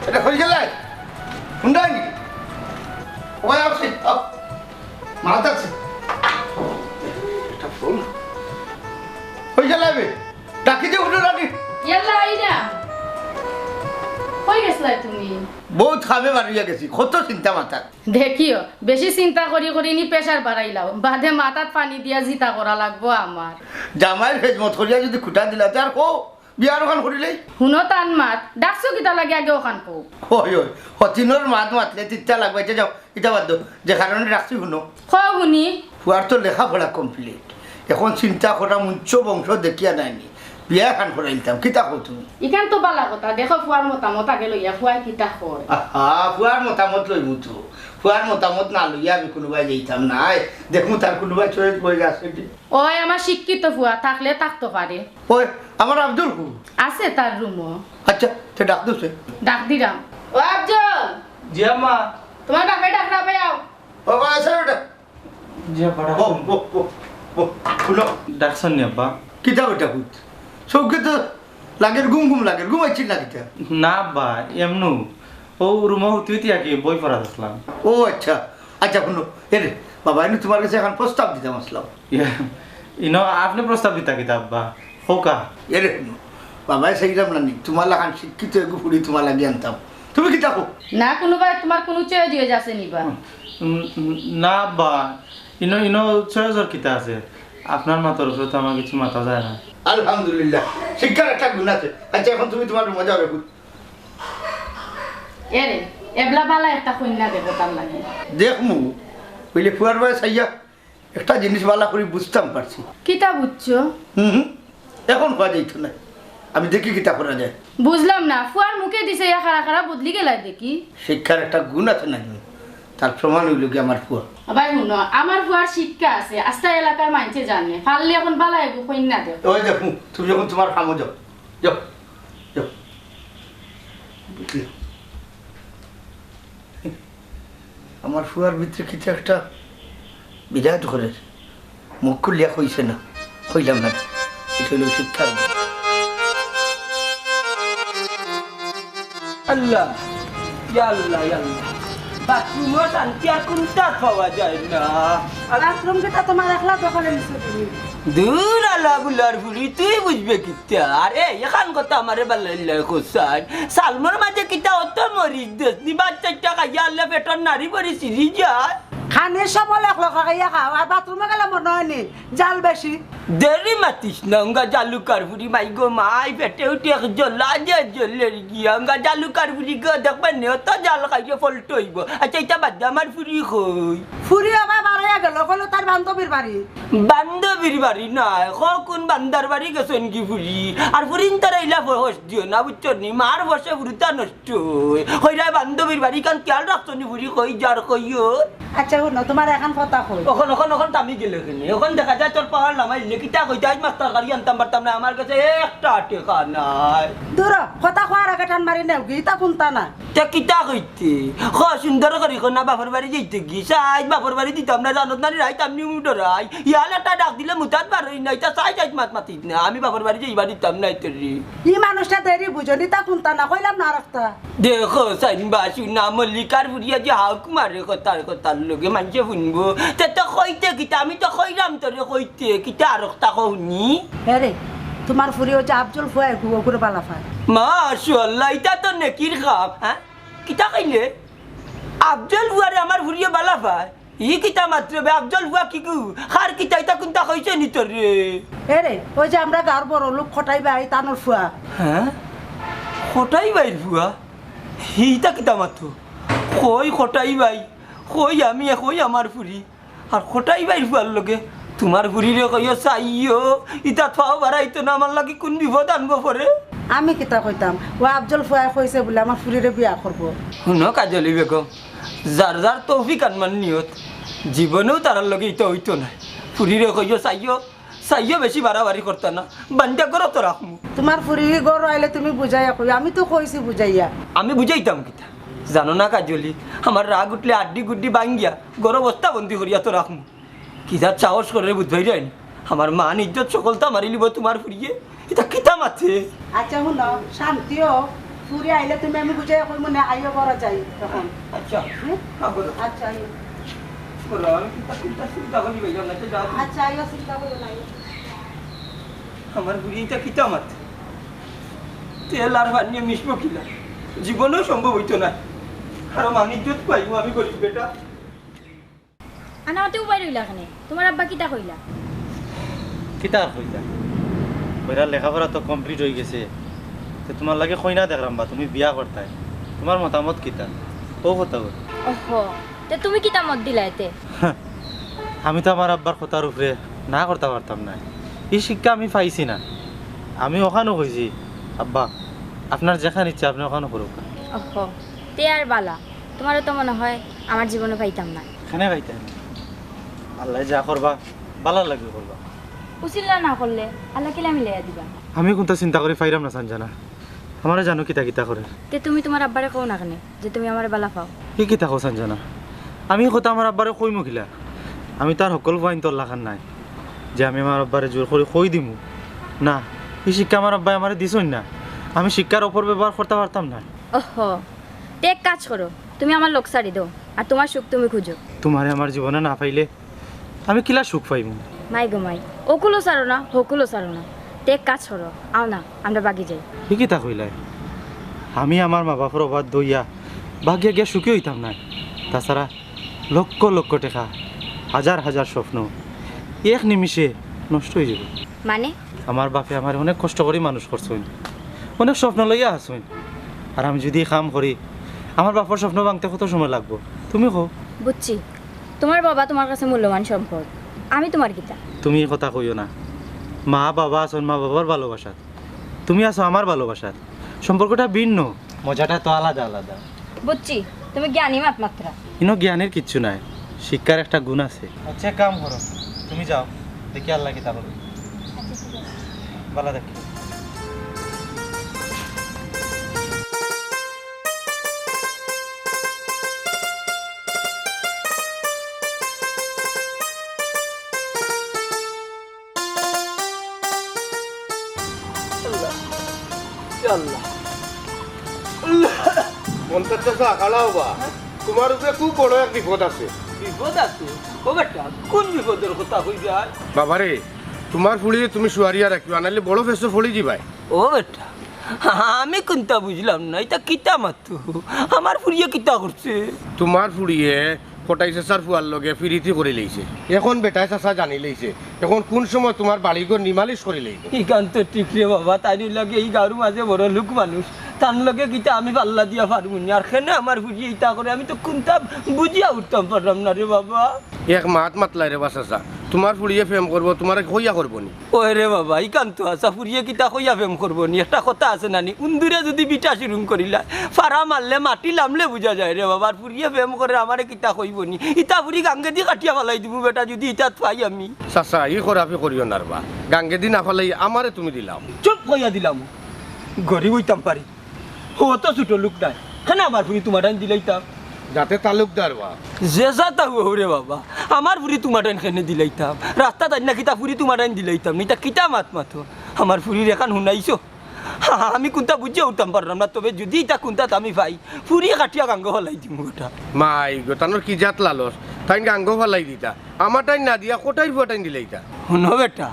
এটা হয়ে গেলে হুন্ডাইনি ওই আসছি মাথা আছে এটা ফোন হয়ে গেলে ডাকি যে উঠে রানি ইয়াল্লা আইনা কই গেছলা তুমি বহুত খাবে বাড়িয়া গেছি কত চিন্তা মাথা দেখিও বেশি চিন্তা করি করি নি প্রেসার বাড়াইলাও বাদে মাথাত পানি দিয়া জিতা করা লাগবো আমার জামাইয়ের খেজমত করিয়া যদি খুঁটা দিলা তার কো বিয়ার ওখান করিলেই শুনো টান মাত ডাকছো কিতা লাগে আগে ওখান কো ওই ওই হতিনোর মাত মাতলে তিতা লাগবাইতে যাও এটা বাদ দাও যে কারণে রাখছি শুনো শুনি ফুয়ার তো লেখাপড়া কমপ্লিট এখন চিন্তা করা মুঞ্চ বংশ দেখিয়া নাইনি বিয়া খান করাইতাম কিতা কো তুমি ইখান তো বালা কথা দেখো ফুয়ার মতামত আগে লইয়া ফুয়াই কিতা কর ফুয়ার মতামত লই মুতো ফুয়ার মতামত না লইয়া আমি কোনোবাই যাইতাম নাই দেখুন তার কোনোবাই চলে বই আছে ওই আমার শিক্ষিত ফুয়া থাকলে থাকতে পারে ওই আমার আব্দুল কু আছে তার রুমও আচ্ছা সে ডাক দোছে ডাক দিলাম ও আফজল জি আম্মা তোমার বাপে ডাক না পাও ও আছে ওটা জি আব্বা ও ও ও ও শুনো ডাকছেন নি আব্বা কিতা ওটা হুত সৌকে তো লাগের ঘুম ঘুম লাগের ঘুমাইছি না কিতা না আব্বা এমনু ও রুমা হতে হইতে আগে বই পড়া দেখলাম ও আচ্ছা আচ্ছা শুনো এরে বাবা এনে তোমার কাছে এখন প্রস্তাব দিতাম আসলাম ইনো আপনি প্রস্তাব দিতা কিতা আব্বা হোকা এরে শুনো বাবাই সেইরাম নানি তোমার লাগান শিক্ষিত একটু ফুড়ি তোমার লাগিয়ে আনতাম তুমি কিতা কো না কোনোবাই তোমার কোনো চেয়ে দিয়ে যাচ্ছে নিবা না আব্বা ইনো ইনো ৬০০০ কিতা আছে আপনার মাথার উপরে তো আমার কিছু মাথা যায় না আলহামদুলিল্লাহ শিক্ষার একটা গুণ আছে আচ্ছা এখন তুমি তোমার মজা হবে এরে এবলা বালা একটা কন্যা দেবো তার লাগে দেখমু বুঝলে ফুয়ার বয়স আইয়া একটা জিনিস বালা করে বুঝতাম পারছি কিতা বুঝছো হুম এখন হওয়া যাইতো না আমি দেখি কিতা করা যায় বুঝলাম না ফুয়ার মুখে দিছে ইয়া খারা খারা বদলি গেলাই দেখি শিক্ষার একটা গুণ আছে না তার প্রমাণ হইল কি আমার ফুয়া ভাই শুনো আমার ফুয়ার শিক্ষা আছে আস্তা এলাকার মানুষে জানে পারলে এখন বালা এগো কন্যা দেব ওই দেখো তুমি যখন তোমার কামো যাও যাও যাও আমার ফুয়ার ভিতরে কিছু একটা বিরাট ঘরের মুখ খুলিয়া হইছে না হইলাম না এটা হইল শিক্ষার গুণ। আল্লাহ ইয়া আল্লাহ ইয়া আল্লাহ বাথরুমও শান্তি আর কোনটা পাওয়া যায় না বাথরুম যেটা তোমার একলা দখলে নিছো তুমি দূর আল্লাহ বুলার ফুলি তুই বুঝবে কিতা আরে এখান কথা আমারে বাল্লাইল্লাহ কোসান সালমর মাঝে কিতা অত মরিস দেশ নি বাচ্চাটা খাইয়া আল্লাহ পেটর নারী পরি সিরি যায় খানের সবল এক লক্ষ খাইয়া খাও আর বাথরুমে গেলে মনে হয়নি জাল বেশি দেরি মাতিস না উঙ্গা জালু কারফুরি মাই গো মাই পেটে উঠে জ্বলা যে জ্বলের গিয়া উঙ্গা জালু কারফুরি গো দেখবেন অত জাল খাইয়ে ফল্ট হইব আচ্ছা এটা বাদ দে আমার ফুরি কই ফুরি আবার বাড়াইয়া গেল কইলো তার বান্ধবীর বাড়ি বান্ধবীর বাড়ি নাই কোন বান্দার বাড়ি গেছেন কি ফুরি আর ফুরিন তারা ইলা হস দিও না বুঝছো নি মার বসে ফুরিতা নষ্ট হইরা বান্ধবীর বাড়ি কান খেয়াল রাখছো নি ফুরি কই যার কইও আচ্ছা শুনো তোমার এখন কথা কই ওখন দামি গেলে কিনে ওখান দেখা যায় তোর পাহাড় নামাই কিতা কইতে আজ মাস্টার গাড়ি আনতাম পারতাম না আমার কাছে একটা টেকা নাই দূর কথা কোয়ার আগে টান মারি নেও গীতা কোনটা না তে কিতা কইতে সুন্দর করে না বাপর বাড়ি যাইতে গিয়েছে আজ বাপর বাড়ি দিতাম না জানত না রাইত আমি উঠরাই ইয়াল একটা ডাক দিলে মুতাত বারই নাই তা চাই যাই মাত মাতিস না আমি বাপর বাড়ি যাইবা দিতাম না তোরি ই মানুষটা দেরি বুঝনি তা কোনটা না কইলাম না রাখতা দেখো সাইন বাসু না মল্লিকার বুড়িয়া যে হাউক মারে কথার লগে মানুষে শুনবো তে তো কইতে কিতা আমি তো কইরাম তোরে কইতে কিতা আর কথা শুনি হ্যাঁ তোমার ফুরি হচ্ছে আফজল ফুয়াই ঘুরে পালা ফায় মাশাআল্লাহ এটা তো নেকির খাপ হ্যাঁ কিতা কইলে আফজল বুয়ারে আমার ফুরিয়ে বালা পায় ই কিতা মাত্র বে আফজল বুয়া কি কু খার কিতা এটা কোনটা কইছে নি তোর রে হ্যাঁ ওই যে আমরা গাঁর বড় লোক খটাই বাই তানোর ফুয়া হ্যাঁ খটাই বাইর বুয়া হিটা কিতা মাত্র কই খটাই বাই কই আমি কই আমার ফুরি আর খটাই বাইর বুয়ার লগে তোমার ফুরিরে কইও চাইও ইটা থাও বাড়াইতো না আমার লাগি কোন বিপদ আনবো পরে আমি কিতা কইতাম ও আফজল ফুয়াই কইছে বলে আমার ফুরিরে বিয়া করবো শুনো কাজলি বেগম যার যার তৌফিক আনমান নিয়ত জীবনেও তার লগে ইটা হইতো না ফুরিরে কইও চাইও চাইও বেশি বাড়াবাড়ি করতা না বান্ধা করো তো রাখমু তোমার ফুরি গরু আইলে তুমি বুঝাইয়া কই আমি তো কইছি বুঝাইয়া আমি বুঝাইতাম কিতা জানো না কাজলি আমার রাগ উঠলে আড্ডি গুড্ডি ভাঙ্গিয়া গরো বস্তা বন্দি করিয়া তো রাখমু কিতা চাওস করে বুঝবাই যাই আমার মান ইজ্জত সকলতা মারি লিব তোমার ফুরিয়ে এটা কিতা মাথে আচ্ছা শুনো শান্তিও ফুরি আইলে তুমি আমি বুঝাইয়া কই মনে আইও করা যাই তখন আচ্ছা আচ্ছা আইও আমি কিতা চিন্তা চিন্তা করি ভাইয়া না যাও আচ্ছা আইও চিন্তা করো না আমার বুড়িটা কিতা মাথে তেল আর বানিয়ে মিশবো কিনা জীবনেও সম্ভব হইতো না আর মান ইজ্জত পাইবো আমি গরিব বেটা আনাতে উপায় রইলা কেনে তোমার আব্বা কিতা কইলা কিতা আর কইতা কইরা লেখাপড়া তো কমপ্লিট হয়ে গেছে তো তোমার লাগে কইনা দেখলাম বা তুমি বিয়া করতাই তোমার মতামত কিতা ও কথা বল ওহো তে তুমি কিতা মত দিলা এতে আমি তো আমার আব্বার কথার উপরে না করতে পারতাম না এই শিক্ষা আমি পাইছি না আমি ওখানেও কইছি আব্বা আপনার যেখানে ইচ্ছা আপনি ওখানে করুক ওহো তে আর বালা তোমারও তো মনে হয় আমার জীবনে পাইতাম না এখানে পাইতেন আল্লাহ যা করবা ভালো লাগবে করবা উচিল্লা না করলে আল্লাহ কিলা মিলাইয়া দিবা আমি কোনটা চিন্তা করে পাইরাম না জানা আমারে জানো কিতা কিতা করে তে তুমি তোমার আব্বারে কও না কেনে যে তুমি আমার বালা পাও কি কিতা কও জানা আমি কথা আমার আব্বারে কই মহিলা আমি তার সকল ফাইন তোর লাখান নাই যে আমি আমার আব্বারে জোর করে কই দিমু না এই শিক্ষা আমার আব্বাই আমারে দিছই না আমি শিক্ষার অপর ব্যবহার করতে পারতাম না ওহো তে এক কাজ করো তুমি আমার লোক সারি দাও আর তোমার সুখ তুমি খুঁজো তোমারে আমার জীবনে না পাইলে আমি কিলা সুখ পাইমু মাই গো মাই ওকুলো সারো না হকুলো সারো না তে এক কাজ করো আও না আমরা বাগি যাই কি কিতা কইলাই আমি আমার মা বাপর অবাদ দইয়া ভাগ্যে গিয়ে সুখী হইতাম না তাছাড়া লক্ষ লক্ষ টাকা হাজার হাজার স্বপ্ন এক নিমিষে নষ্ট হয়ে যাবে মানে আমার বাপে আমার অনেক কষ্ট করে মানুষ করছেন অনেক স্বপ্ন লইয়া আসছেন আর আমি যদি কাম করি আমার বাপর স্বপ্ন ভাঙতে কত সময় লাগবো তুমি কো বুঝছি তোমার বাবা তোমার কাছে মূল্যবান সম্পদ আমি তোমার কিতা তুমি এই কথা কইও না মা বাবা আছেন মা বাবার ভালোবাসাত তুমি আছো আমার ভালোবাসাত সম্পর্কটা ভিন্ন মজাটা তো আলাদা আলাদা বুঝছি তুমি জ্ঞানী মাত্রা ইনো জ্ঞানের কিচ্ছু নাই শিক্ষার একটা গুণ আছে আচ্ছা কাম করো তুমি যাও দেখি আল্লাহ কি তা বলবে ভালো দেখি আল্লাহ পঞ্চাশ টাকা আকালাও বা তোমার উপরে খুব বড় এক বিপদ আছে বিপদ আছে ও বেটা কোন বিপদের কথা কই যায় বাবারে তোমার ফুলি তুমি শুয়ারিয়া রাখিবা নাহলে বড় ফেসো ফলি দিবাই ও বেটা আমি কোনটা বুঝলাম না এটা কিতা মাত্র আমার ফুরিয়ে কিতা করছে তোমার ফুড়িয়ে কটাই চেঁচার ফুয়ার লগে ফিরিতি করে লইছে এখন বেটাই চাচা জানি লইছে এখন কোন সময় তোমার বাড়িঘর নিমালিশ করে লইবে এখান তো ঠিক রে বাবা তাই লাগে এই গাড়ুর মাঝে বড় লোক মানুষ তার লগে কিতা আমি পাল্লা দিয়া পারবো না আর কেন আমার ফুরিয়ে ইটা করে আমি তো কোনটা বুঝিয়া উঠতাম পারলাম না রে বাবা এক মাত মাতলাই রে বা চাচা তোমার ফুড়িয়ে ফেম করবো তোমার কইয়া করবো নি ওই রে বাবা ইকান্ত আসা ফুরিয়ে কিতা কইয়া ফেম করবো নি একটা কথা আছে নানি উন্দুরে যদি বিটা শুরুম করিলা ফাড়া মারলে মাটি লামলে বুঝা যায় রে বাবা আর ফুরিয়ে ফেম করে আমারে কিতা কইব নি ইটা ফুরি গাঙ্গে দি কাটিয়া ফেলাই দিব বেটা যদি ইটাত পাই আমি চাচা ই খরাফি করিও নারবা গাঙ্গে দিন আফালাই আমারে তুমি দিলাম চুপ কইয়া দিলাম গরিব হইতাম পারি ও তো ছোট লোক নাই কেন আমার ফুরি তোমার টাইম দিলাইতাম যাতে তালুকদার বা যে যাতা রে বাবা আমার ফুরি তোমার টাইম খেনে দিলাইতাম রাস্তা তাই না কিতা ফুরি তোমার টাইম দিলাইতাম নিতা কিতা মাত মাতো আমার ফুরির এখান শুনাইছো আমি কোনটা বুঝিয়ে উঠতাম পারলাম না তবে যদি এটা কোনটা আমি পাই ফুরি কাটিয়া গাঙ্গ হলাই দিম ওটা মাই গোটানোর কি জাত লালস তাই গাঙ্গ ফালাই দিতা আমার টাইম না দিয়া কোটাই ফুয়া টাইম দিলাইতা শুনো বেটা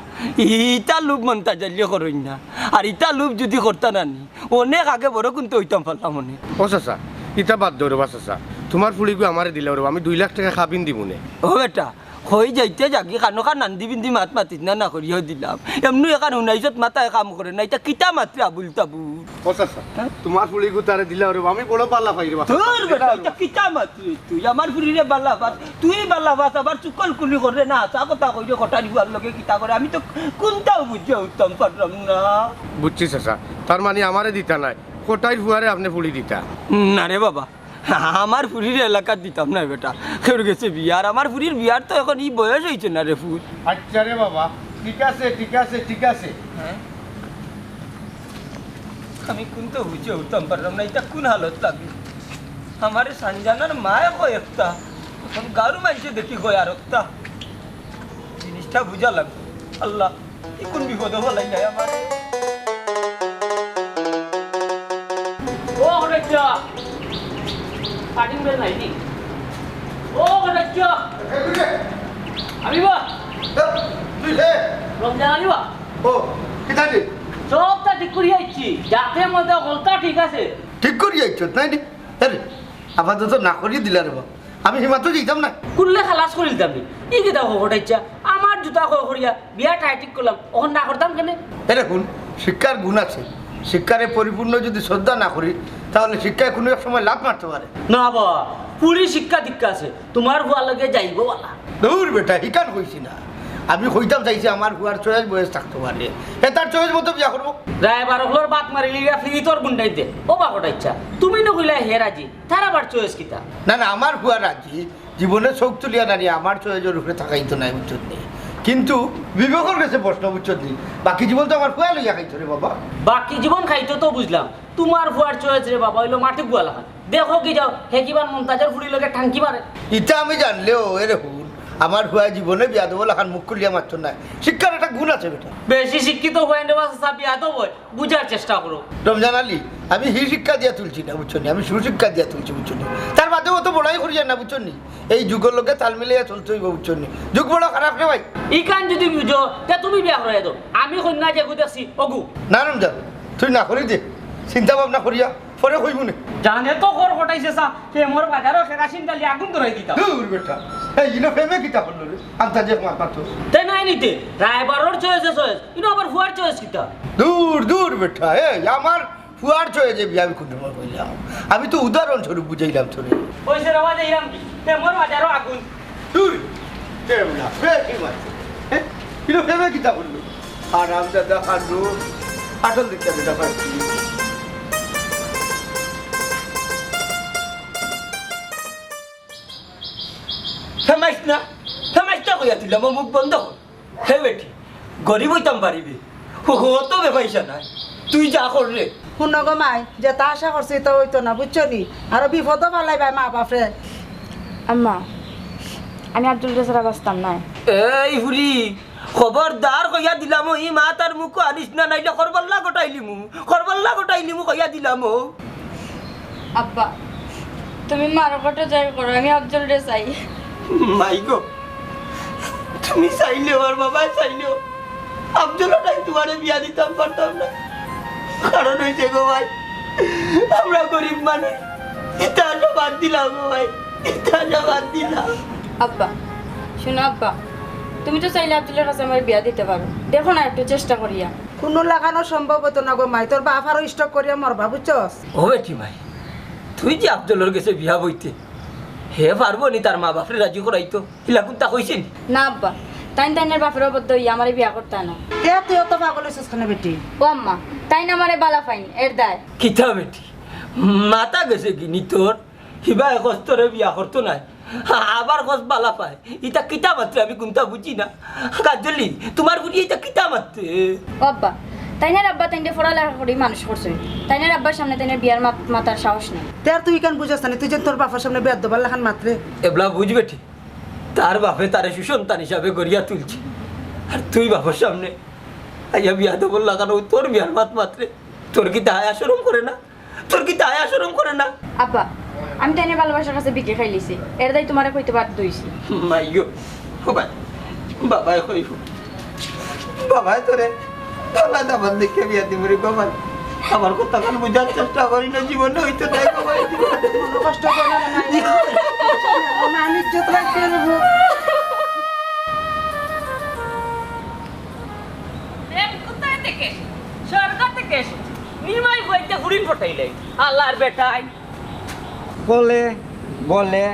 ইটা লোভ মনটা জ্বালিয়ে করইন না আর ইটা লোভ যদি করতা নানি অনেক আগে বড় কিন্তু হইতাম পারলাম মনে ও চাচা ইটা বাদ দৌড় বা চাচা তোমার ফুলিকে আমারে দিলে ওরে আমি 2 লাখ টাকা খাবিন দিবনে ও বেটা হয়ে যাইতে যাকি কানো কান নান্দি বিন্দি মাত মাতিস না না করিও দিলাম এমনি এখান শুনাইছত মাথায় কাম করে না এটা কিতা মাত্রে আবুল তাবুল ও চাচা তোমার ফুলিকে তারে দিলে ওরে আমি বড় পাল্লা পাই রে তোর বেটা এটা কিতা মাত্রে তুই আমার ফুরিরে বাল্লা বাস তুই বাল্লা বাস আবার চুকল কুলি করে না আসা কথা কইরে কটা দিবার লগে কিতা করে আমি তো কোনটাও বুঝিয়ে উঠতাম পারলাম না বুঝছি চাচা তার মানে আমারে দিতা নাই কোটাই ফুয়ারে আপনি ফুলি দিতা না রে বাবা আমার ফুরির এলাকার দিতাম না বেটা কেউ গেছে বিয়ার আমার ফুরির বিয়ার তো এখন ই বয়স হয়েছে না রে ফুর আচ্ছা রে বাবা ঠিক আছে ঠিক আছে ঠিক আছে আমি কোন তো বুঝে উঠতাম পারলাম না এটা কোন হালত লাগবে আমার সঞ্জানার মায় কয় একটা এখন গারু মাইছে দেখি কয় আর একটা জিনিসটা বুঝা লাগবে আল্লাহ কি কোন বিপদ বলাই নাই আমার ও হরেচ্ছা কাটিং বেল নাই নি ও হরেচ্ছা আমি বা রমজান আলী বা ও কিতা রে সবটা ঠিক করি আইছি যাতে মধ্যে হলতা ঠিক আছে ঠিক করি যাইছ নাই নি আরে আপাতত না করিয়ে দিলা রে বাবা আমি হিমাতো যেতাম না কুললে খালাস করে দিতাম ই কেটা হটাইছা আমার জুতা করিয়া বিয়া টাই ঠিক করলাম ওখান না করতাম কেন এরে শুন শিক্ষার গুণ আছে শিক্ষারে পরিপূর্ণ যদি শ্রদ্ধা না করি তাহলে শিক্ষায় কোনো এক সময় লাভ মারতে পারে না বাবা পুরি শিক্ষা দীক্ষা আছে তোমার ভুয়া লগে যাইব বলা দূর বেটা হিকান কইছি না আমি কইতাম চাইছি আমার হুয়ার চয়েস বয়স থাকতে পারে এ তার চয়েস মতো বিয়া করবো রায় বারোগুলোর বাত মারিলি ফিরি তোর গুন্ডাইতে ও বা হটাইছা তুমি নকইলা হে রাজি তার আবার চয়েস কিতা না না আমার হুয়া রাজি জীবনে চোখ তুলিয়া নারী আমার চয়েসের উপরে থাকাইতো নাই উচ্চত নেই কিন্তু বিবেকের কাছে প্রশ্ন উচ্চত নেই বাকি জীবন তো আমার হুয়া লইয়া খাইতো রে বাবা বাকি জীবন খাইতো তো বুঝলাম তোমার ভুয়ার চয়েস রে বাবা হইলো মাটি গুয়া লাগা দেখো কি যাও হে কিবার মন্তাজের ফুড়ি লগে ঠাঙ্কি মারে ইটা আমি জানলেও এরে হুন আমার হুয়া জীবনে বিয়া দেবো লাখান মুখ খুলিয়া মারছ না শিক্ষার একটা গুণ আছে বেটা বেশি শিক্ষিত হয়ে নেবা বিয়া তো বই বুঝার চেষ্টা করো রমজান আলী আমি হি শিক্ষা দিয়া তুলছি না বুঝছো নি আমি সুশিক্ষা দিয়া তুলছি বুঝছো নি তার বাদেও অত বড়াই করি না বুঝছো নি এই যুগের লোকে তাল মিলিয়ে চলতে হইব বুঝছো নি যুগ বড় খারাপ রে ভাই ই কান যদি বুঝো তে তুমি বিয়া করে দাও আমি কন্যা যে দেখছি অগু না রমজান তুই না করি দে চিন্তা ভাবনা করিয়া পরে কইব নি জানে তো কর হটাইছে সা কে মোর বাজারও কেরাসিন ডালি আগুন ধরাই দিতা দূর বেটা এই ইনো ফেমে কিতা করলো রে আন্তা যে মার পাতো তাই নাই নিতে রায়বারর চয়েস ইনো আবার ভুয়ার চয়েস কিতা দূর দূর বেটা এই আমার ফুয়ার চয়ে যে বিয়া আমি কোন সময় কইলাম আমি তো উদাহরণ স্বরূপ বুঝাইলাম তোরে কইছে রাওয়া যাইরাম কি কে মোর বাজারও আগুন দূর কেমনা ফেকি মার হ্যাঁ ইনো ফেমে কিতা করলো আর আমটা দেখানো আসল দিকটা বেটা পাচ্ছি ফেমাইস না কইয়া দিলাম মুখ বন্ধ কর হে বেটি গরিব হইতাম পারিবি ও তো বেপাইসা না তুই যা করলে শুন গো মাই যে তা আশা করছি তো হইতো না বুঝছো নি আর বিপদ পালাই ভাই মা বাপরে আম্মা আমি আব্দুল রেসারা বাঁচতাম না এই হুরি খবরদার কইয়া দিলাম ই মা তার মুখ আনিস না নাইলে করবাল্লা গোটাইলিমু কইয়া দিলাম আব্বা তুমি মারকটে যাই করো আমি আব্দুল রে চাই মাই গো তুমি চাইলেও আর বাবা চাইলেও আব্দুলটাই তোমারে বিয়া দিতাম পারতাম না কারণ হয়েছে গো ভাই আমরা গরিব মানুষ এটা বাদ দিলাম গো ভাই এটা বাদ দিলাম আব্বা শোনো আব্বা তুমি তো চাইলে আব্দুলের কাছে আমার বিয়া দিতে পারো দেখো না একটু চেষ্টা করিয়া কোনো লাগানো সম্ভব হতো না গো মাই তোর বাপ আরো স্টক করিয়া মরবা বুঝছস ও বেটি ভাই তুই যে আব্দুলের কাছে বিয়া বইতে হে পারবো নি তার মা বাপরে রাজি করাইতো ইলাকুন তা কইছেন না আব্বা তাইনের বাপের অবদ্ধ ইয়া আমারে বিয়া করতে না কে তুই অত পাগল হইছিস কেন বেটি ও আম্মা তাইন আমারে বালা ফাইন এর দায় কিতা বেটি মাতা গেছে কিনি তোর হিবা কষ্টরে বিয়া করতো নাই আবার কষ্ট বালা পায় ইটা কিতা মাত্রে আমি কোনটা বুঝি না কাজলি তোমার বুঝি এটা কিতা মাত্রে ও আব্বা তাইনের আব্বা তাইনে পড়ালেখা করি মানুষ করছে তাইনের আব্বার সামনে তাইনের বিয়ার মাতার সাহস নেই তের তুই কেন বুঝাস না তুই যে তোর বাপের সামনে বেদ দবার লাখান মাত্রে এবলা বুঝবে ঠিক তার বাপে তারে সুসন্তান হিসাবে গড়িয়া তুলছে আর তুই বাপের সামনে আইয়া বিয়া দেবল লাগানো তোর বিয়ার মাত্রে তোর কি তাই আচরণ করে না আব্বা আমি তাইনের ভালোবাসার কাছে বিকে খাইলিছি এর দায় তোমারে কইতে বাধ্য হইছি মাইগো ও ভাই বাবাই কইব বাবাই তোরে ভালো দাবার দেখে বিয়া দিব রে বাবা আমার কথা কান বুঝার চেষ্টা করি না জীবনে হইতে নাই বাবা কোনো কষ্ট করে না মানুষ যত রাখতে নেবো কোথায় থেকে সরকার থেকে এসেছে নিমাই বইতে ঘুরিন পটাইলে আল্লাহর বেটাই বলে বলে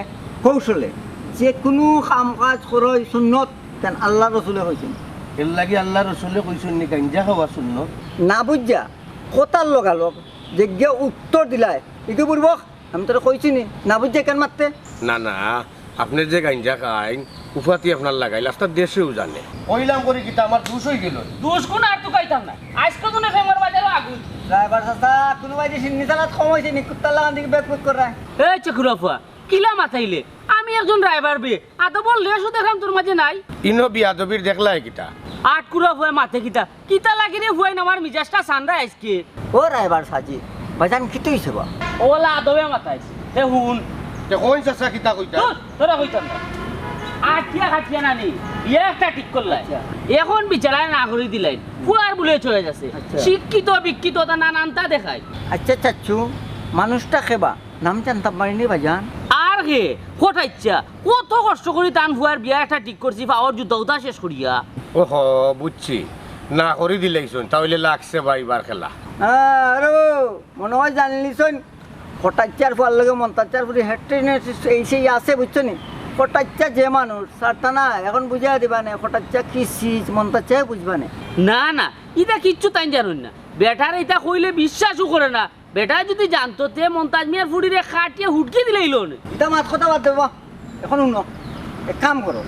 কৌশলে যে কোনো কাম কাজ করই সুন্নত তেন আল্লাহ রসুলে হয়েছেন এর লাগি আল্লাহ রসুলে কইছেন নি গাঞ্জা খাওয়া শূন্য না বুঝা কথার লগালগ যে উত্তর দিলাই ইটো পূর্ব আমি তোরা কইছি নি না বুঝছে কেন মারতে না না আপনি যে গাঞ্জা খাইন উফাতি আপনার লাগাইল আপনার দেশেও জানে কইলাম করে কিতা আমার দোষ হয়ে গেল দোষ কোন আর তো কইতাম না আজকে তো না ফেমার বাজারে আগুন ড্রাইভার চাচা কোনো ভাই যে নিচালাত কম হয়েছে নি কুত্তার লাগান দিকে ব্যাক বুক করে এই চকুরাফা কিলা মাথাইলে আমি একজন ড্রাইভার বে আতো বললে শুধু দেখাম তোর মাঝে নাই ইনো বিয়াদবির দেখলাই কিতা আট কুড়া ফুয়া মাথে কিতা কিতা লাগি রে ফুয়াই আমার মিজাজটা সান্ডা আজকে ও ড্রাইভার সাজি ভাইজান কি তুইছে বা ওলা আদবে মাথাইছে তে হুন কোন চাচা কিতা কইতা তোরা কইতাম না আটিয়া খাটিয়া না নেই বিয়ে একটা ঠিক করলাই এখন বিচারায় না করে দিলাই ফুয়ার বলে চলে যাচ্ছে শিক্ষিত বিক্ষিত তা নানানটা দেখায় আচ্ছা চাচ্ছু মানুষটা খেবা নাম জানতাম পারিনি ভাইজান আর হে কোথায় ইচ্ছা কত কষ্ট করি টান ফুয়ার বিয়া একটা ঠিক করছি পাওয়ার যুদ্ধটা শেষ করিয়া ওহ বুঝছি না করে দিলেইছুন তাহলে লাগছে ভাইবার খেলা আরে মনে হয় জানলিছন ফটাচ্চার ফল লাগে মন্তাচ্চার পুরি হেডট্রেনের এই সেই আছে বুঝছো নি ফটাচ্চা যে মানুষ সারতা না এখন বুঝা দিবা না ফটাচ্চা কি সিজ মন্তাচ্চা বুঝবা না না না ইটা কিচ্ছু তাই জানুন না বেটার এটা কইলে বিশ্বাসও করে না বেটা যদি জানতো তে মন্তাজ মিয়ার ফুড়িরে খাটিয়ে হুটকে দিলেই লোন এটা মাত কথা বাদ দেবো এখন শুনো এক কাম করো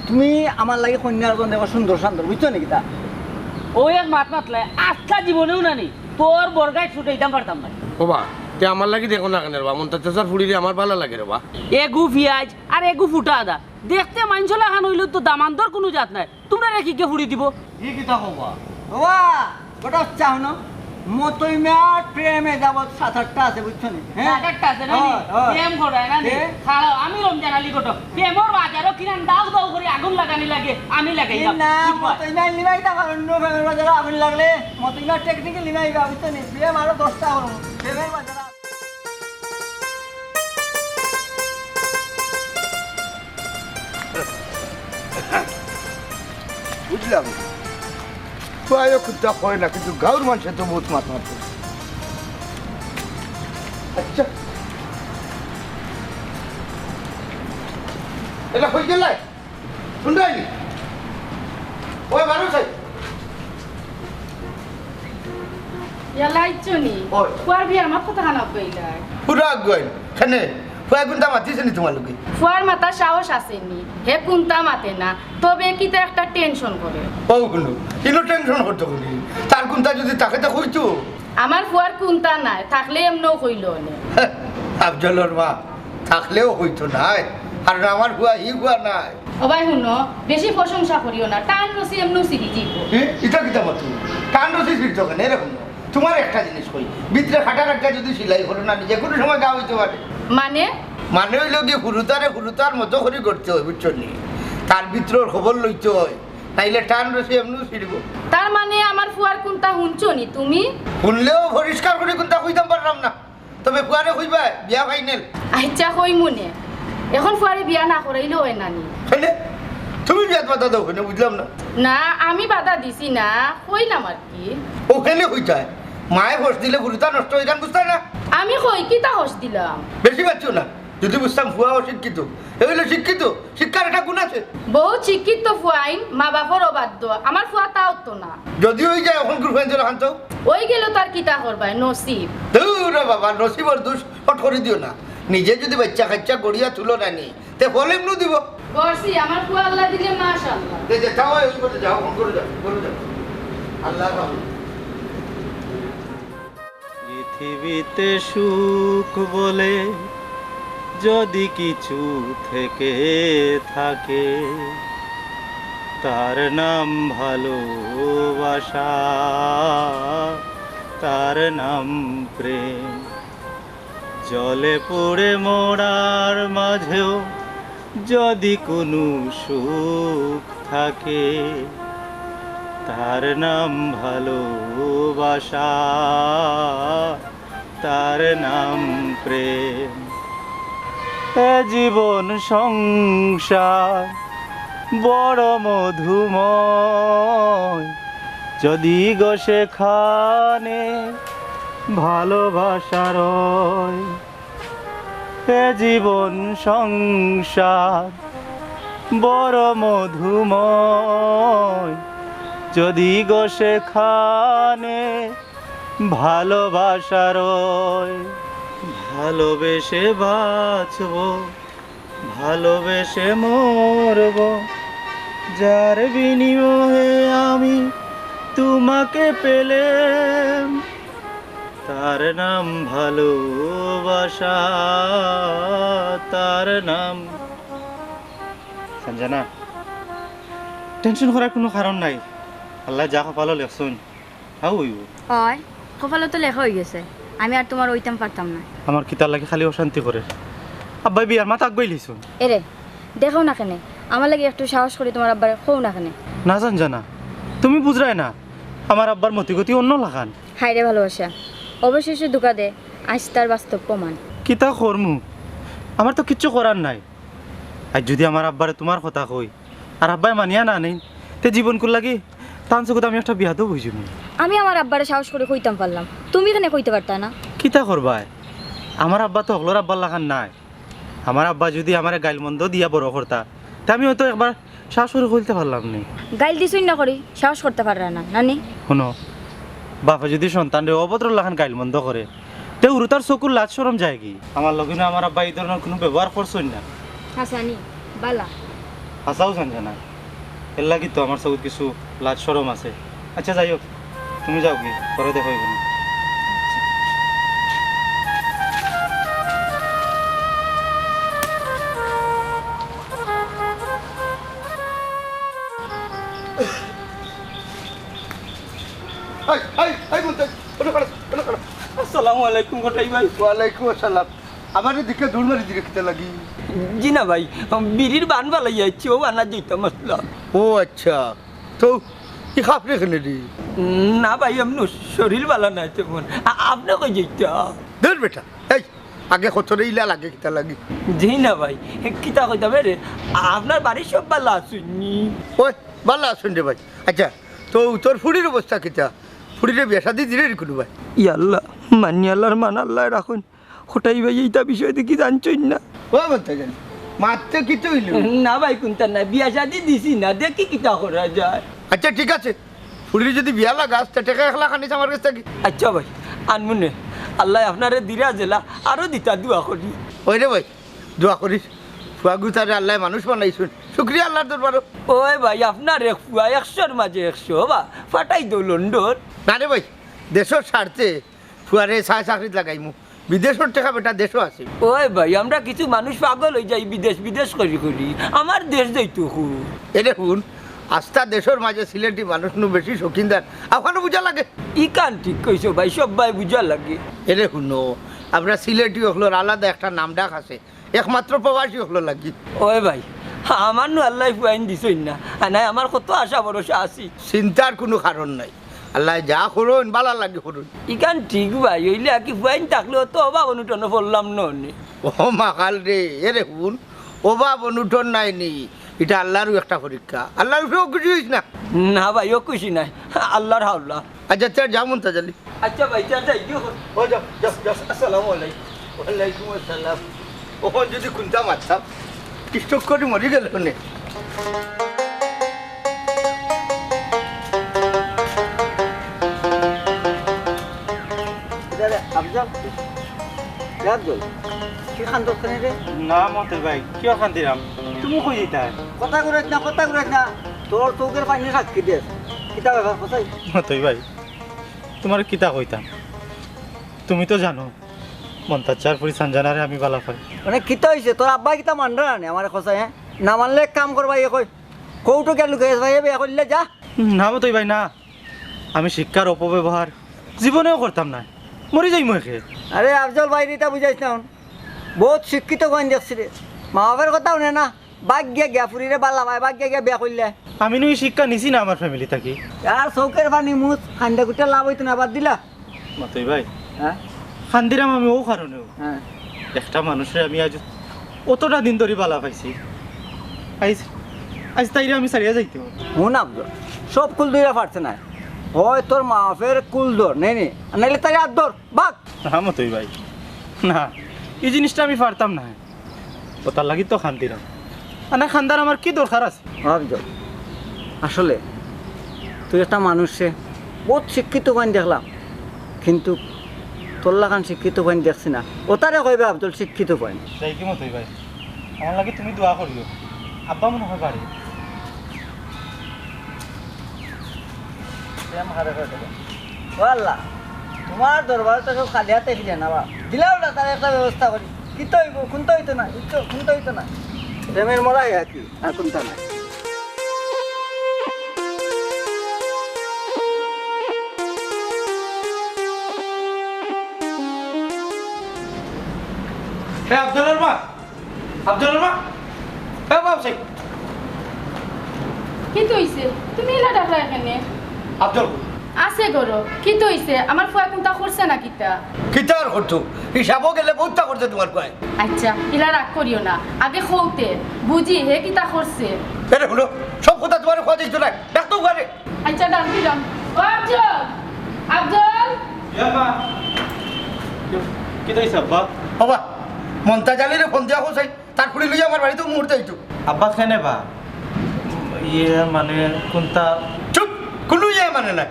তুমি আমার লাগে কন্যার জন দেখো সুন্দর সুন্দর বুঝছো নাকি তা ও এক মাত মাতলে আজকা জীবনেও নানি তোর বর্গায় ছুটে দিতাম পারতাম না ওবা তে আমার লাগি দেখো না কেন রে বা মন্তা চাচার ফুড়িরে আমার ভালো লাগে রে বা এগু পিঁয়াজ আর এগু ফুটা আদা দেখতে মাইনছলা খান হইলে তো দামান্তর কোনো জাত নাই তোমরা রেখি কে ফুড়ি দিব কি কিতা কবা বাবা গোটা চাও না মতই মেয়ার প্রেমে যাবত 7-8টা আছে বুঝছো নি হ্যাঁ একটা আছে না প্রেম করে না খাও আমি রমজান আলী কত প্রেমর বাজারও কিরান দাও দাও করে আগুন লাগানি লাগে আমি লাগাই না মতই মেয়ার লিবাই তা কারণ নো প্রেমের বাজারে আগুন লাগলে মতই মেয়ার টেকনিক্যালি লিবাই বা বুঝছো নি প্রেম আরো 10টা হলো প্রেমের বাজারে বুঝলাম পায়ে কুত্তা হয় না কিন্তু গাঁর মানুষে তো বহুত মাত মারত আচ্ছা এটা হয়ে গেল শুনতে ওই মানুষ ইয়ালা ইচ্ছনি ওই। ফুয়ার বিয়ার মাত কথা খানা বইলাই পুরা গইন খানে ফুয়া কুন্তা মাতিছে নি তোমালোকে ফুয়ার মাথা সাহস আসেনি হে কুন্তা মাতে না তবে কিতা একটা টেনশন করে ও কোনো ইনো টেনশন করতো কোনি তার কুন্তা যদি তাকে তো কইতো আমার ফুয়ার কুন্তা নাই থাকলে এমনও কইল নে আফজলের মা থাকলেও হইতো নাই আর আমার ফুয়া ই ফুয়া নাই ওবাই শুনো বেশি প্রশংসা করিও না টান রসি এমনও সিরি দিব এটা কিতা মতো কান রসি ফিরতো কেন এরকম না। তোমার একটা জিনিস কই ভিতরে খাটার একটা যদি সেলাই করো না যে কোনো সময় গা হইতে পারে মানে হইল গিয়ে হুরুতার মতো করে করতে হয় বুঝছো নি তার ভিতরের খবর লইতে হয় তাইলে টান রসি এমনি ছিড়ব তার মানে আমার ফুয়ার কুন্তা শুনছো নি তুমি শুনলেও পরিষ্কার করে কোনটা কইতাম পারলাম না তবে ফুয়ারে কইবা বিয়া ফাইনাল আচ্ছা কই মনে এখন ফুয়ারে বিয়া না করাইলে হয় নানি তাইলে তুমি বিয়াত বাধা দাও কেন বুঝলাম না না আমি বাধা দিছি না কইলাম আর কি ওখানে কইতায় মায়ে বস দিলে হুরুতা নষ্ট হয়ে যান বুঝতে না আমি কই কিতা হস দিলাম বেশি পাচ্ছ না যদি বুঝতাম ফুয়া অশিক্ষিত এগুলো শিক্ষিত শিক্ষার একটা গুণ আছে বহু শিক্ষিত ফুয়াইন মা বাপর অবাধ্য আমার ফুয়া তাও তো না যদি ওই যায় এখন গ্রুপেন চলে হান্ত ওই গেল তার কিতা করবাই নসিব দূর বাবা নসিবর দোষ হট করে দিও না নিজে যদি বাচ্চা কাচ্চা গড়িয়া তুলো না নি তে বলে এমনি দিব করছি আমার ফুয়া আল্লাহ দিলে মাশাআল্লাহ যে যাও ওই করে যাও ফোন করে যাও আল্লাহ রাখো পৃথিবীতে সুখ বলে যদি কিছু থেকে থাকে তার নাম ভালোবাসা তার নাম প্রেম জলে পড়ে মরার মাঝেও যদি কোনো সুখ থাকে তার নাম ভালোবাসা তার নাম প্রেম এ জীবন সংসার বড় মধুময় যদি গো সেখানে ভালোবাসার এ জীবন সংসার বড় মধুময় যদি গো সেখানে ভালোবাসার ভালোবেসে বাঁচবো, ভালোবেসে মরব, যার বিনিময়ে আমি তোমাকে পেলাম, তার নাম ভালোবাসা, তার নাম। সঞ্জনা, টেনশন করার কোনো কারণ নাই। আল্লাহ যা কপালো লেখছুন হাউ হইব। হয় কপালে তো লেখা হয়ে গেছে, আমি আর তোমার ওইতাম পারতাম না। আমার কিতার লাগে খালি অশান্তি করে। আব্বাই বিয়ার মাথা আগ বাইলিছুন। এরে দেখো না কেনে, আমার লাগে একটু সাহস করে তোমার আব্বার খৌ না কেনে। না সঞ্জনা, তুমি বুঝরাই না আমার আব্বার মতিগতি অন্য লাগান। হাইরে ভালোবাসা অবশেষে দুকা দে, আজ তার বাস্তব প্রমাণ। কিতা করমু, আমার তো কিচ্ছু করার নাই। আর যদি আমার আব্বারে তোমার কথা কই আর আব্বাই মানিয়া না নেই, তে জীবন কুল লাগি তান চকুত আমি একটা বিয়াতেও বুঝিনি। আমি আমার আব্বারে সাহস করে কইতাম পারলাম, তুমি কেন কইতে পারতা না? কিতা করবাই, আমার আব্বা তো হগলোর আব্বার লাগান নাই। আমার আব্বা যদি আমার গাইল মন্দ দিয়া বড় করতা, তা আমি হয়তো একবার সাহস করে কইতে পারলাম নি। গাইল দিছুই না করি সাহস করতে পাররা না নানি। শোনো, বাপা যদি সন্তানরে অভদ্র লাগান গাইল মন্দ করে, তে উরু তার চকুর লাজ সরম যায় কি? আমার লগে না আমার আব্বা এই ধরনের কোনো ব্যবহার করছই না। হাসানি বালা হাসাও সঞ্জনা, এর লাগি তো আমার চকুত কিছু লাজ সরম আছে। আচ্ছা যাই হোক, তুমি যাও কি পরে দেখো এখানে। আসসালামু আলাইকুম ঘটাই ভাই। ওয়ালাইকুম আসসালাম। আমার দিকে দৌড় মারি দিকে খেতে লাগি। জি না ভাই, বিড়ির বান বালাই যাচ্ছে, ও আনা যেতাম আসলাম। ও আচ্ছা, তো কি খাপরে এখানে রে? না ভাই, এমন শরীর ভালো না তেমন। আপনি কই যেতা? ধর বেটা, এই আগে কতরে ইলা লাগে খেতে লাগি। জি না ভাই, কিতা কইতা রে, আপনার বাড়ির সব ভালো আসুনি? ওই ভালো আছেন রে ভাই। আচ্ছা, তো তোর ফুড়ির অবস্থা কিতা? ফুড়িরে বিয়া শাদি দিলে রে কোনো ভাই? ইয়াল্লাহ মানি আল্লাহর মান আল্লাহ রাখুন। হঠাই ভাই এইটা বিষয় দেখি জানছই না? ও বলতে জানি মারতে কি তো হইল? না ভাই কোনটা না, বিয়া শাদি দিছি না, দেখি কিতা করা যায়। আচ্ছা ঠিক আছে, ফুড়ির যদি বিয়া লাগাস তা টাকা 1 লাখ আনিস আমার কাছ থেকে। আচ্ছা ভাই আনমুনে, আল্লাহ আপনারে দিরা জেলা আরো দিতা দোয়া করি। ওই রে ভাই, দোয়া করিস ফুয়াগু তারে আল্লাহ মানুষ বানাইছুন। শুক্রিয়া আল্লাহর দরবারও। ওই ভাই আপনার 100 মাঝে 100 বা ফাটাই দো লন্ডন। না রে ভাই, দেশের স্বার্থে ফুয়ারে ছায় চাকরিত লাগাইমু। বিদেশের টাকা বেটা দেশও আছে। ওই ভাই আমরা কিছু মানুষ পাগল হয়ে যাই বিদেশ বিদেশ করি করি, আমার দেশ যাইতো খুব। এরে শুন, আস্থা দেশের মাঝে সিলেটি মানুষ নু বেশি শৌখিনদার আপনারও বুঝা লাগে। ই কান ঠিক কইছো ভাই, সব ভাই বুঝা লাগে। এরে শুনো, আমরা সিলেটি হকলোর আলাদা একটা নাম ডাক আছে, একমাত্র প্রবাসী হকলো লাগি। ওই ভাই আমার নু আল্লাহ ফুয়াইন দিছই না, নাই আমার কত আশা ভরসা আছি। চিন্তার কোনো কারণ নাই, আল্লাহ যা করুন ভালো লাগে করুন। ইকান ঠিক ভাই, হইলে কি ফুয়াইন থাকলেও তো অভাব অনুটন পড়লাম নি। ও মাকাল রে, এরে শুন, অভাব অনুঠন নাই নি, এটা আল্লাহরও একটা পরীক্ষা। আল্লাহর উপরেও খুশি হইস না? না ভাই ও খুশি নাই, আল্লাহর হাওলা। আচ্ছা চার যামুন তাজালি। আচ্ছা ভাই যা যাই দিও। ও যাও যাও যাও। আসসালামু আলাইকুম। ওয়ালাইকুম আসসালাম। ওখান যদি খুনতা মারতাম স্টক করে মরি গেল নে। না মতে ভাই, কিয় খান্দিরাম? তুমি কই যেতা? কথা ঘুরাইছ না, কথা ঘুরাইছ না, তোর চৌকের পানি সাক্ষী দে। কিতা ব্যাপার কথাই? মতই ভাই, তোমার কিতা কইতাম? তুমি তো জানো মন্তাচার ফুরি সঞ্জনারে আমি ভালো পাই। মানে কিতা হয়েছে তোর আব্বা কিতা মানরা না আমার খসাই? হ্যাঁ না মানলে এক কাম করবা, ইয়ে কই কৌটো কে লুকাই ভাই বিয়া করলে যা। না মতই ভাই না, আমি শিক্ষার অপব্যবহার জীবনেও করতাম না, মরি যাই মুখে। আরে আফজল ভাই এটা বুঝাইছ না, বহুত শিক্ষিত কইন দেখছি রে, মা বাবার কথা শুনে না, বাঘ গিয়া গিয়া ফুরিরে বালা ভাই বাঘ গিয়া গিয়া বিয়া করলে। আমি নি শিক্ষা নিছি না আমার ফ্যামিলি থাকি। আর চৌকের পানি মুখ খান্দা গুটা লাভ হইতো না, বাদ দিলা? মতই ভাই হ্যাঁ খান্দিরাম আমি ও কারণেও হ্যাঁ একটা মানুষের আমি আজ অতটা দিন ধরে বালা পাইছি, আজ আজ তাইরে আমি সারিয়া যাইতে। হুন আফজল, সব কুল দইরা পারছে না, হয় তোর মা বাপের কুল দর নেই নে, নাইলে তাই আর দর বাঘ। না মতই ভাই না, এই জিনিসটা আমি পারতাম না, ও তার লাগি তো খান্দিরাম। না খান্দার আমার কি দরকার আছে? আফজল আসলে তুই একটা মানুষে বহুত শিক্ষিত কইন দেখলাম, কিন্তু তোর লাগান শিক্ষিত পাইন দেখছি না ওটারে কইবে আব্দুল শিক্ষিত পাইন যাই কি মতোই ভাই আমার লাগে তুমি দোয়া করিও আব্বা মনে হয় পারে আল্লাহ তোমার দরবার তো সব খালি হাতে ফিরে না বা দিলাও না তার একটা ব্যবস্থা করি কি তো হইব কোনটা হইতো না কোনটা হইতো না প্রেমের মরাই কি আর কোনটা নাই হ্যাঁ আব্দুলের মা হ্যাঁ বাবু কি তো হইছে তুমি এলা ডাকলা এখানে আব্দুল আছে করো কি তো হইছে আমার ফুয়া কোনটা করছে না কিতা কিতার করতো হিসাবও গেলে বহুতটা করছে তোমার কয় আচ্ছা ইলা রাগ করিও না আগে খৌতে বুঝি হে কিতা করছে এটা হলো সব কথা তোমার খোয়া দিচ্ছ না ডাকতেও পারে আচ্ছা ডাক দিলাম ও আব্দুল মা কি দইছে আব্বা বাবা মনটা জানিলে ফোন দেওয়া হোসাই তারপরে লইয়া আমার বাড়িতে মুহূর্তে হইতো আব্বা কেনে বা ইয়ে মানে কোনটা চুপ কোনো ইয়ে মানে না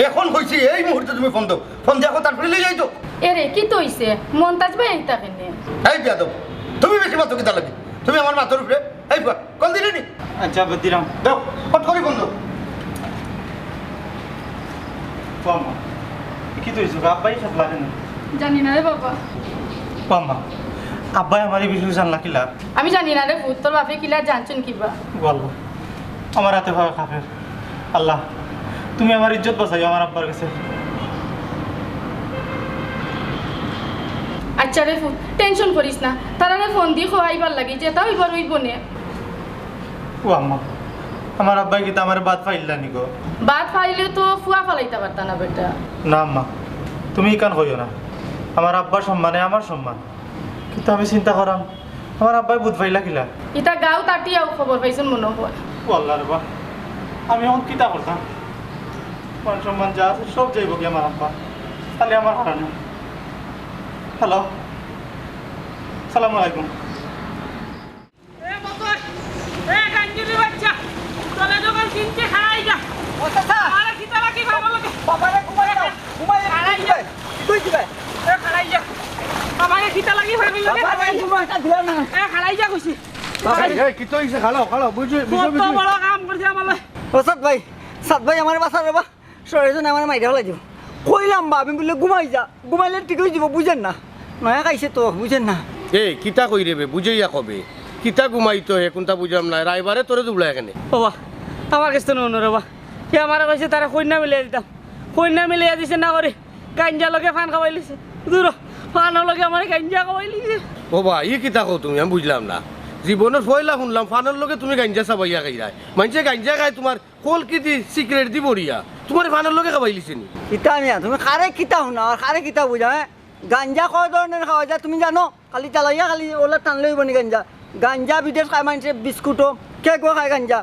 এখন হয়েছে এই মুহূর্তে তুমি ফোন দাও ফোন দেওয়া তারপরে লই যাইতো এরে কি তো হইছে মন্তাজ ভাই এইটা কেনে এই বিয়াদব তুমি বেশি মাত্র কিতা লাগে তুমি আমার মাথার উপরে এই কল দিলে নি আচ্ছা আব্বা দিলাম দাও ফট করে বন্ধ পাম্মা কি দইছো আব্বাই সব লাগে না জানি না রে বাবা পাম্মা আব্বাই আমার এই বিষয়ে জানলা কিলা আমি জানি না রে ভূত তোর বাপে কিলা জানছেন কিবা বলবো আমার হাতে ভাবে খাফের আল্লাহ তুমি আমার ইজ্জত বাঁচাইও আমার আব্বার কাছে আচ্ছা রে ভূত টেনশন করিস না তারারে ফোন দি খোয়াইবার লাগি যেটা হইবার হইব নে ও আম্মা আমার আব্বাই কিন্তু আমার বাদ পাইলা নি গো বাদ পাইলে তো ফুয়া ফালাইতে পারতা না বেটা না আম্মা তুমি কান কইও না আমার আব্বার সম্মানে আমার সম্মান কিন্তু আমি চিন্তা করাম আমার আব্বাই বুধ পাইলা কিলা ইটা গাঁও তাটিয়াও খবর পাইছেন মনে হয় ও আল্লাহ রে বা আমি এখন কিতা করতাম মান সম্মান যা আছে সব যাইব কি আমার আব্বা তাহলে আমার হারানো হ্যালো সালামু আলাইকুম কি তো হইছে খালো খালো বুঝো সাত ভাই আমার বাসা রে বা সরেজন আমার মাইরা হলাই যাব কইলাম বা আমি বললে ঘুমাই যা ঘুমাইলে ঠিক হয়ে যাব বুঝেন না নয়া খাইছে তো বুঝেন না এই কিতা কই রে বুঝাইয়া কবে কিতা ঘুমাইতো হে কোনটা বুঝলাম না রাইবারে তোরে দুবলা এখানে বাবা আমার কাছে তো নো রে বা সে আমার কইছে তারা কইনা মিলিয়ে দিতাম কইনা মিলিয়ে দিছে না করে গাঞ্জা লগে ফান খাওয়াই লিছে দূর ফান লগে আমার গাঞ্জা খাওয়াই লিছে ও বা ই কিতা কও তুমি আমি বুঝলাম না জীবনের ফয়লা শুনলাম ফানের লগে তুমি গাঞ্জা চাবাইয়া খাইরাই মানুষে গাঞ্জা খায় তোমার কল কি দি সিক্রেট দি বড়িয়া তোমার ফানের লগে খাবাই লিছে নি কিতা মিয়া তুমি কারে কিতা শুনা আর কারে কিতা বুঝা হ্যাঁ গাঞ্জা কয় ধরনের খাওয়া যায় তুমি জানো খালি চালাইয়া খালি ওলা টান লইব নি গাঞ্জা গাঞ্জা বিদেশ খায় মানুষে বিস্কুটও কেকও খায় গাঞ্জা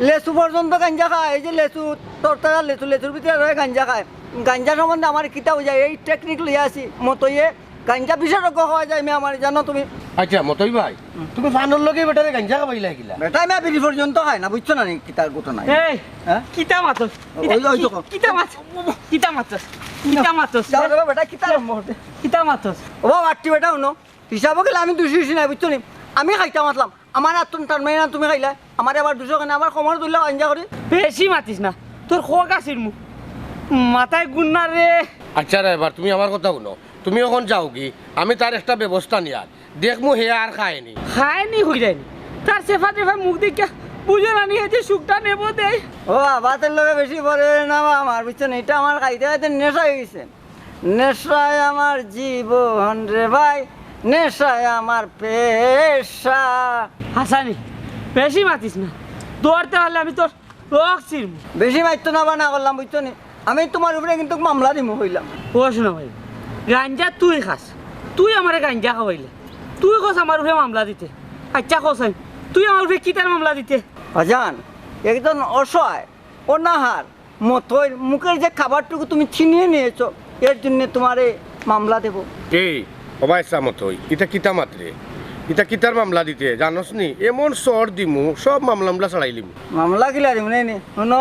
লেচু পর্যন্ত গাঞ্জা খায় এই যে লেচু তরতারা লেচুর ভিতরে রয়ে গাঞ্জা খায় গাঞ্জা সম্বন্ধে আমার কিতা বুঝায় এই টেকনিক লইয়া আছি মতইয়ে গাঞ্জা বিশেষজ্ঞ হওয়া যায় আমি আমার জানো তুমি আচ্ছা মতই ভাই তুমি ফানের লগে বেটারে গাঞ্জা খাবাইলা কিলা বেটা আমি বিড়ি পর্যন্ত খায় না বুঝছো না কিতার ঘটনা এই হ্যাঁ কিতা মাতস ওই তো কিতা মাতস কিতা মাতস কিতা মাতস যাও রে বেটা কিতা কিতা মাতস ও বাট্টি বেটা শুনো হিসাব গেলে আমি দুশো নাই বুঝছো নি আমি খাইতে মাতলাম আমার আত্ম টান মারি না তুমি খাইলা আমার আবার দুশো কেন আমার সময় তুললে আঞ্জা করি বেশি মাতিস না তোর খোক আসির মুখ মাথায় গুন্না রে আচ্ছা রে এবার তুমি আমার কথা শুনো তুমি এখন যাও কি আমি তার একটা ব্যবস্থা নিয়ার দেখমু হে আর খায়নি খায়নি হয়ে যায়নি তার সেফা টেফা মুখ দিকে বুঝে না নিয়ে যে সুখটা নেবো দেয় ও আবাতের লোকে বেশি পরে না বা আমার বুঝছো না এটা আমার খাইতে খাইতে নেশা হয়ে গেছে নেশায় আমার জীবন রে ভাই নেশায় আমার পেশা হাসানি বেশি মাতিস না দৌড়তে পারলে আমি তোর রক ছিড়ব বেশি মাইতো না বা না করলাম বুঝছো নি আমি তোমার উপরে কিন্তু মামলা দিমু হইলাম ও শোনা ভাই গাঞ্জা তুই খাস তুই আমার গাঞ্জা খাওয়াইলে তুই কস আমার উপরে মামলা দিতে আচ্ছা কস তুই আমার উপরে কিতার মামলা দিতে অজান একজন অসহায় অনাহার মতোই মুখের যে খাবারটুকু তুমি ছিনিয়ে নিয়েছো এর জন্য তোমার মামলা দেব এই অবাইসা মতই এটা কিতা মাত্রে এটা কিতার মামলা দিতে জানোস নি এমন সর দিমু সব মামলা ছাড়াইলিম মামলা কিলা দিম নে শুনো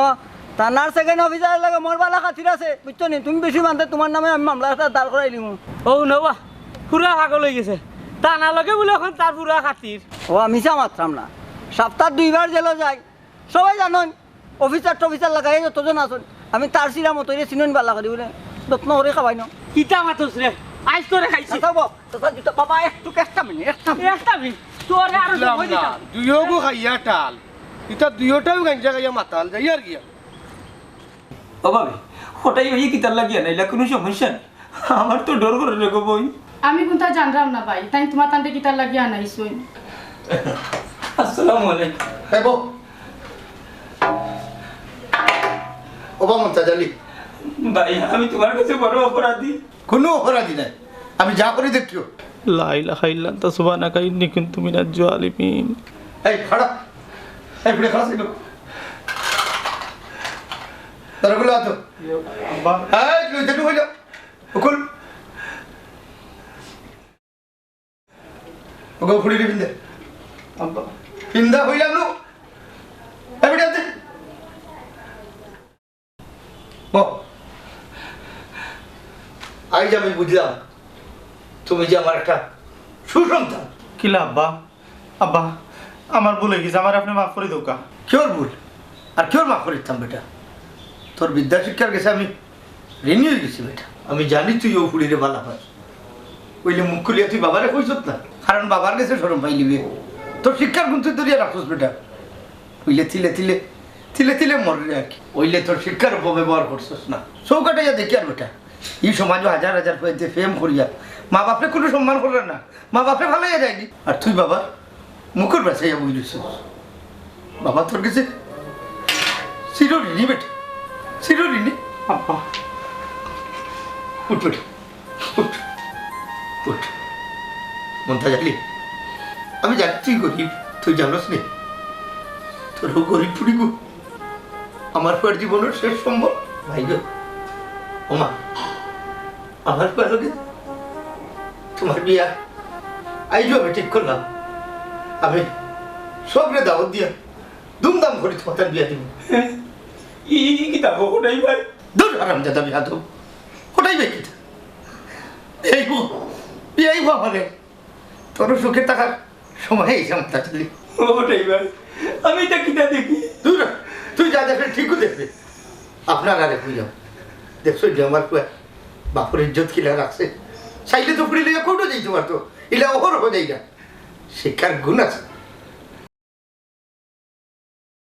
থানার সেকেন্ড অফিসারের লাগে মোর বালা খাতির আছে বুঝছো নি তুমি বেশি মানতে তোমার নামে আমি মামলা একটা দাঁড় করাই দিমু ও নবা পুরা পাগল হয়ে গেছে তা না লগে বলে এখন তার পুরা খাতির ও আমি চা মাত্রাম না সপ্তাহ 2 বার জেলে যাই সবাই জানেন অফিসার টফিসার লাগাই যতজন আছেন আমি তার সিরা মতো চিনুন বালা করি বলে যত্ন করে খাবাই না কিতা মাতস রে আইস তোরে খাইছি বাবা একটু একটা মিনিট একটা মিনিট তোরে আরো সময় দিতাম দুইও গো খাইয়া টাল এটা দুইটাও গাঞ্জা খাইয়া মাতাল যাই আর গিয়া ও ভাবি হঠাই ভাই কিতার লাগিয়া নাইলা কোনো সমস্যা নেই আমার তো ডর করে রেখো বই আমি কোনটা জানলাম না ভাই তাই তোমার তান্তে কিতার লাগিয়া আনাইছই আসসালামু আলাইকুম এই বউ ওবা মমতাজ আলী ভাই আমি তোমার কাছে বড় অপরাধী কোনো অপরাধী নাই আমি যা করি দেখিও লা ইলাহা ইল্লাল্লাহ সুবহানাকা ইন্নী কুনতু মিনাজ জালিমিন। এই খাড়া এই ফিরে খাড়া ছিল তারগুলো আতো আব্বা এই তুই দেখু হইলো উকুল ওগো ফুড়ি রে বিন্দে আব্বা বিন্দা হইলাম নো এই বিড়া দে বো আজ আমি বুঝলাম তুমি যে আমার একটা সুসন্তান। কিলা আব্বা আব্বা আমার ভুল হয়ে গেছে আমার আপনি মাফ করে দোকা কেউর ভুল আর কেউর মাফ করিতাম বেটা তোর বিদ্যা শিক্ষার কাছে আমি ঋণী হয়ে গেছি বেটা আমি জানি তুই ও ফুড়িরে বালা হয় ওইলে মুখ খুলিয়া তুই বাবারে কইছত না কারণ বাবার কাছে সরম পাইলিবে তোর শিক্ষার গুণ তুই ধরিয়া রাখছিস বেটা ওইলে তিলে তিলে তিলে তিলে মরলে আর কি ওইলে তোর শিক্ষার অপব্যবহার করছিস না চৌকাটাইয়া দেখি আর বেটা এই সমাজও হাজার হাজার হইতে ফেম করিয়া মা বাপে কোনো সম্মান করলেন না মা বাপে ভালোইয়া যায়নি আর তুই বাবা মুখের বাসাইয়া বুঝলিস বাবা তোর কাছে চিরঋণী বেটা চিরঋণী। আব্বা উঠ বেটা উঠ উঠ মমতাজ আলী আমি জানি তুই গরিব তুই জানোস নি তোর গরিব ফুড়ি গো আমার পর জীবনের শেষ সম্ভব ভাই গো ওমা আমার পর তোমার বিয়া আইজো আমি ঠিক করলাম আমি সবরে দাওয়াত দিয়া ধুমধাম করে তোমার বিয়া দিব ই কিতা হঠাই ভাই দূর আরাম দাদা বিয়া তো ওটাই বেকি এই গো বিয়াই বাবারে তোর সুখে থাকার সময় এই সমতা চলি হঠাই ভাই আমি এটা কিতা দেখি দূর তুই যা দেখে ঠিকও দেখবে আপনার আরে বুঝাও দেখছো যে আমার বাপুর ইজ্জত কিলা রাখছে চাইলে তো পুরি লিয়ে কোটো যাইতে পারতো ইলা ওহর হয়ে যাই না শিক্ষার গুণ আছে